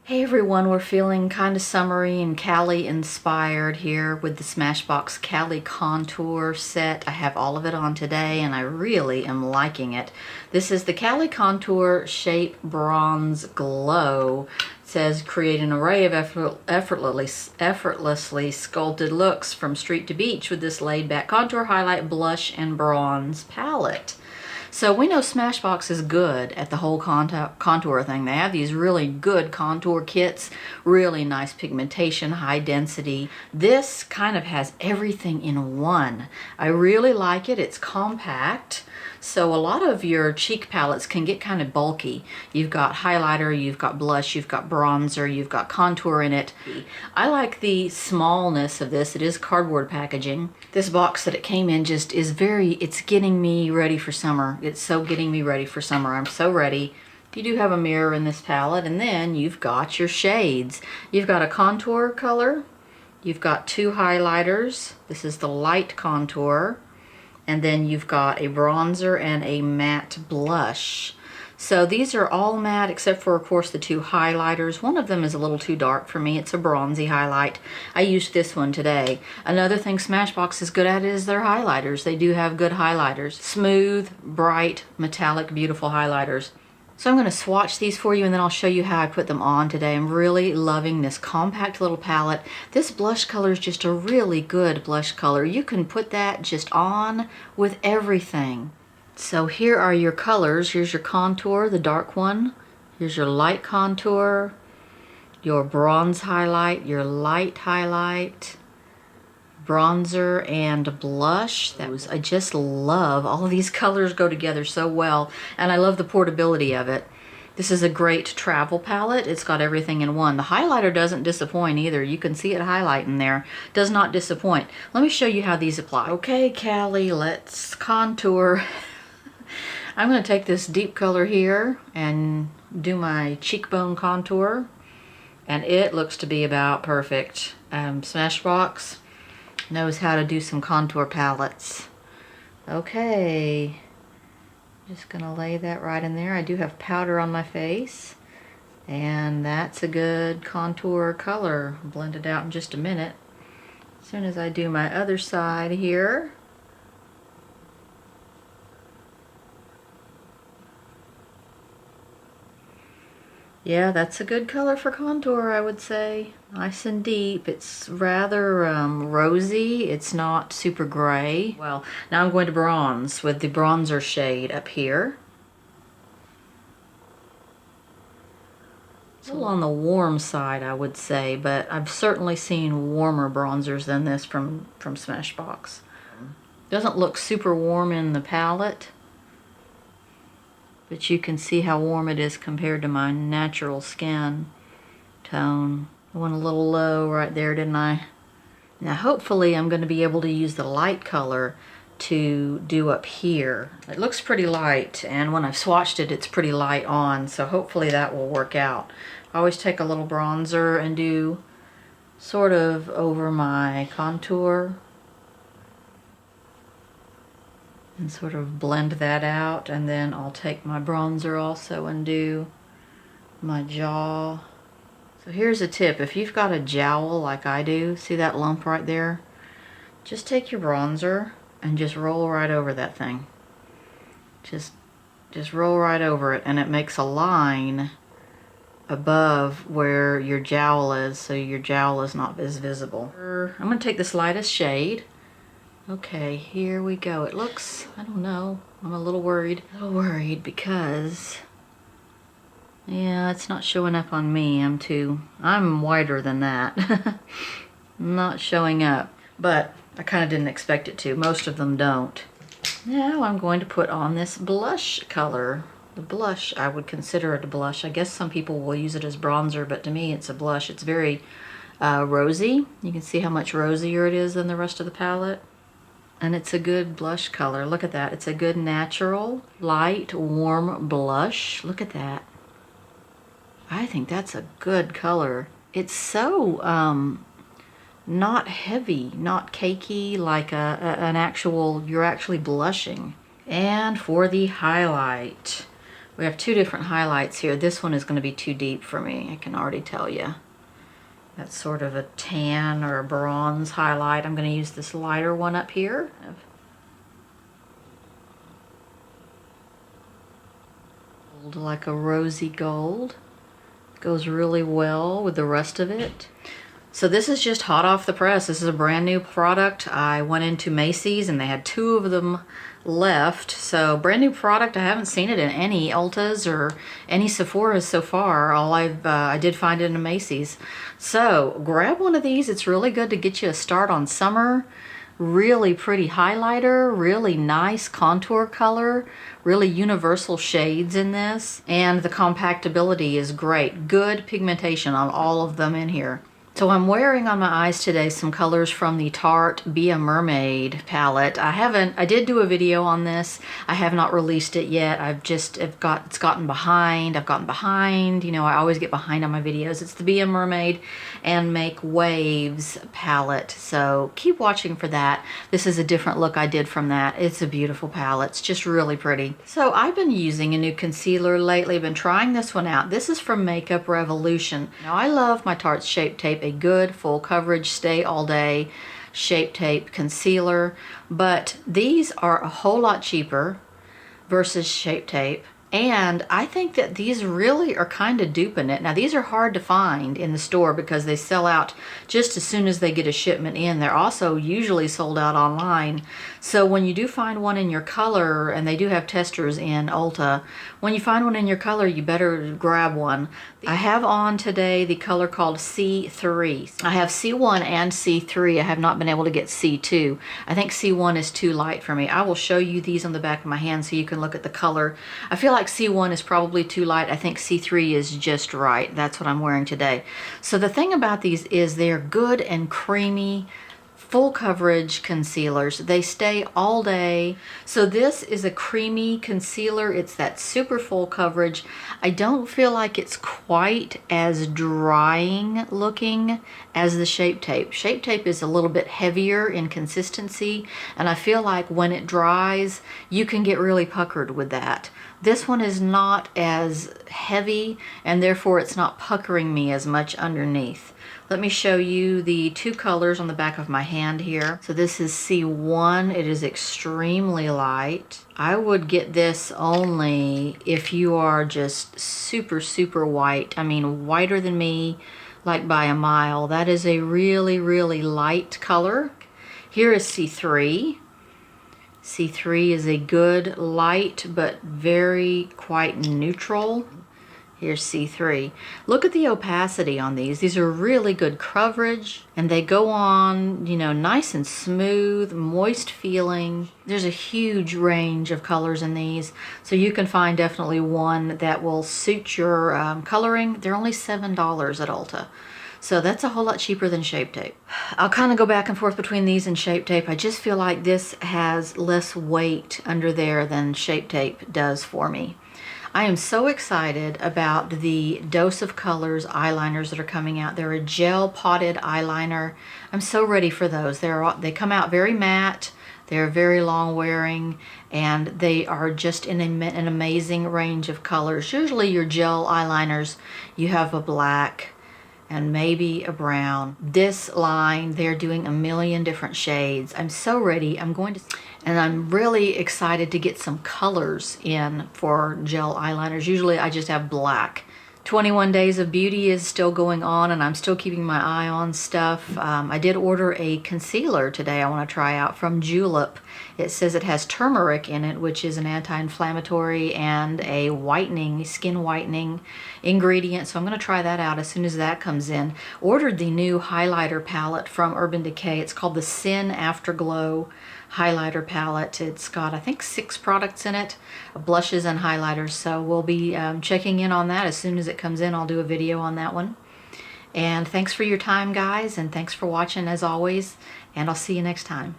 Hey everyone, we're feeling kind of summery and Cali inspired here with the Smashbox Cali contour set. I have all of it on today and I really am liking it. This is the Cali Contour Shape Bronze Glow. It says create an array of effortlessly sculpted looks from street to beach with this laid back contour, highlight, blush, and bronze palette. So we know Smashbox is good at the whole contour thing. They have these really good contour kits, really nice pigmentation, high density. This kind of has everything in one. I really like it. It's compact. So a lot of your cheek palettes can get kind of bulky. You've got highlighter, you've got blush, you've got bronzer, you've got contour in it. I like the smallness of this. It is cardboard packaging. This box that it came in just is it's getting me ready for summer. It's so getting me ready for summer. I'm so ready. You do have a mirror in this palette, and then you've got your shades. You've got a contour color. You've got two highlighters. This is the light contour. And then you've got a bronzer and a matte blush. So these are all matte except for, of course, the two highlighters. One of them is a little too dark for me. It's a bronzy highlight. I used this one today. Another thing Smashbox is good at is their highlighters. They do have good highlighters. Smooth, bright, metallic, beautiful highlighters. So I'm going to swatch these for you and then I'll show you how I put them on today. I'm really loving this compact little palette. This blush color is just a really good blush color. You can put that just on with everything. So here are your colors. Here's your contour, the dark one. Here's your light contour, your bronze highlight, your light highlight, bronzer, and blush. I just love all of these colors go together so well, and I love the portability of it. This is a great travel palette. It's got everything in one. The highlighter doesn't disappoint either. You can see it highlighting there. Does not disappoint. Let me show you how these apply. Okay, Cali, let's contour. I'm going to take this deep color here and do my cheekbone contour, and it looks to be about perfect. Smashbox knows how to do some contour palettes. Okay, just gonna lay that right in there. I do have powder on my face, and that's a good contour color. I'll blend it out in just a minute. As soon as I do my other side here, yeah, that's a good color for contour, I would say. Nice and deep. It's rather rosy. It's not super gray. Well, now I'm going to bronze with the bronzer shade up here. It's a little on the warm side, I would say, but I've certainly seen warmer bronzers than this from Smashbox. Doesn't look super warm in the palette, but you can see how warm it is compared to my natural skin tone. I went a little low right there, didn't I? Now hopefully I'm going to be able to use the light color to do up here. It looks pretty light, and when I've swatched it, it's pretty light on, so hopefully that will work out. I always take a little bronzer and do sort of over my contour and sort of blend that out, and then I'll take my bronzer also and do my jaw. So here's a tip. If you've got a jowl like I do, see that lump right there? Just take your bronzer and just roll right over that thing. Just roll right over it, and it makes a line above where your jowl is, so your jowl is not as visible. I'm going to take this lightest shade. Okay, here we go. It looks, I don't know, I'm a little worried. Because, yeah, it's not showing up on me. I'm wider than that. Not showing up, but I kind of didn't expect it to. Most of them don't. Now I'm going to put on this blush color. The blush, I would consider it a blush. I guess some people will use it as bronzer, but to me it's a blush. It's very rosy. You can see how much rosier it is than the rest of the palette. And it's a good blush color. Look at that. It's a good natural, light, warm blush. Look at that. I think that's a good color. It's so not heavy, not cakey, like you're actually blushing. And for the highlight, We have two different highlights here. This one is going to be too deep for me, I can already tell you. That's sort of a tan or a bronze highlight. I'm going to use this lighter one up here. Like a rosy gold. Goes really well with the rest of it. So this is just hot off the press. This is a brand new product. I went into Macy's and they had 2 of them left. So brand new product. I haven't seen it in any Ultas or any Sephora's so far. I did find it in a Macy's. So grab one of these. It's really good to get you a start on summer. Really pretty highlighter, really nice contour color, really universal shades in this, and the compactability is great. Good pigmentation on all of them in here. So I'm wearing on my eyes today some colors from the Tarte Be a Mermaid palette. I did do a video on this. I have not released it yet. It's gotten behind. I've gotten behind. You know, I always get behind on my videos. It's the Be a Mermaid and Make Waves palette. So keep watching for that. This is a different look I did from that. It's a beautiful palette. It's just really pretty. So I've been using a new concealer lately. I've been trying this one out. This is from Makeup Revolution. Now I love my Tarte Shape Tape, a good full coverage stay all day Shape Tape concealer, but these are a whole lot cheaper versus Shape Tape, and I think that these really are kind of duping it. Now these are hard to find in the store because they sell out just as soon as they get a shipment in. They're also usually sold out online. So when you do find one in your color, and they do have testers in Ulta, when you find one in your color, you better grab one. I have on today the color called C3. I have C1 and C3. I have not been able to get C2. I think C1 is too light for me. I will show you these on the back of my hand so you can look at the color. I feel like C1 is probably too light. I think C3 is just right. That's what I'm wearing today. So the thing about these is they're good and creamy, full coverage concealers. They stay all day. So this is a creamy concealer. It's that super full coverage. I don't feel like it's quite as drying looking as the Shape Tape. Shape Tape is a little bit heavier in consistency, and I feel like when it dries, you can get really puckered with that. This one is not as heavy, and therefore it's not puckering me as much underneath. Let me show you the 2 colors on the back of my hand here. So this is C1. It is extremely light. I would get this only if you are just super, super white. I mean, whiter than me, like by a mile. That is a really, really light color. Here is C3. C3 is a good light, but very quite neutral. Here's C3. Look at the opacity on these. These are really good coverage, and they go on, you know, nice and smooth, moist feeling. There's a huge range of colors in these, so you can find definitely one that will suit your coloring. They're only $7 at Ulta. So that's a whole lot cheaper than Shape Tape. I'll kind of go back and forth between these and Shape Tape. I just feel like this has less weight under there than Shape Tape does for me. I am so excited about the Dose of Colors eyeliners that are coming out. They're a gel potted eyeliner. I'm so ready for those. They come out very matte. They're very long wearing, and they are just in an amazing range of colors. Usually your gel eyeliners, you have a black and maybe a brown. This line, they're doing a million different shades. I'm so ready. And I'm really excited to get some colors in for gel eyeliners. Usually I just have black. 21 Days of Beauty is still going on, and I'm still keeping my eye on stuff. I did order a concealer today I want to try out from Julep. It says it has turmeric in it, which is an anti-inflammatory and a whitening, skin whitening ingredient. So I'm going to try that out as soon as that comes in. Ordered the new highlighter palette from Urban Decay. It's called the Sin Afterglow highlighter palette. It's got, I think, 6 products in it, blushes and highlighters. So we'll be checking in on that as soon as it comes in. I'll do a video on that one. And thanks for your time, guys, and thanks for watching as always, and I'll see you next time.